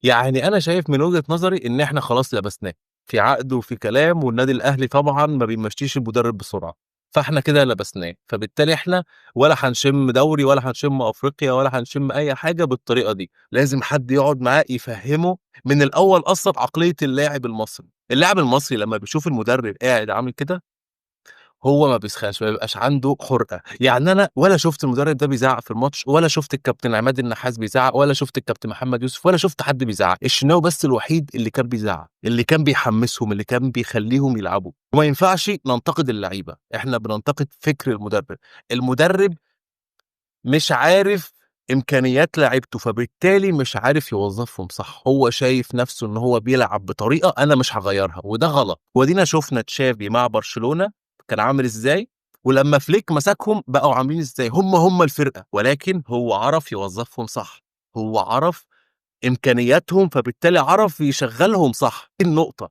يعني أنا شايف من وجهة نظري إن إحنا خلاص لبسناه، في عقد وفي كلام، والنادي الأهلي طبعًا ما بيمشّيش المدرب بسرعة، فإحنا كده لبسناه، فبالتالي إحنا ولا هنشم دوري ولا هنشم أفريقيا ولا هنشم أي حاجة بالطريقة دي، لازم حد يقعد معاه يفهّمه من الأول أصلًا عقلية اللاعب المصري، اللاعب المصري لمّا بيشوف المدرب قاعد عامل كده هو ما بيسخنش، ما بيبقاش عنده حُرقة، يعني أنا ولا شُفت المدرب ده بيزعّق في الماتش، ولا شُفت الكابتن عماد النحاس بيزعّق، ولا شُفت الكابتن محمد يوسف، ولا شُفت حد بيزعّق، الشناوي بس الوحيد اللي كان بيزعّق، اللي كان بيحمّسهم، اللي كان بيخلّيهم يلعبوا، وما ينفعش ننتقد اللعيبة، إحنا بننتقد فكر المدرب، المدرب مش عارف إمكانيات لعيبته، فبالتالي مش عارف يوظّفهم صح، هو شايف نَفْسه إن هو بيلعب بطريقة أنا مش هاغيّرها، وده غلط، وأدينا شُفنا تشافي مع برشلونة كان عامل إزاي، ولمّا فليك مسكهم بقوا عاملين إزاي، هم الفرقة، ولكن هو عرف يوظّفهم صح، هو عرف إمكانياتهم، فبالتالي عرف يشغّلهم صح، دي النقطة.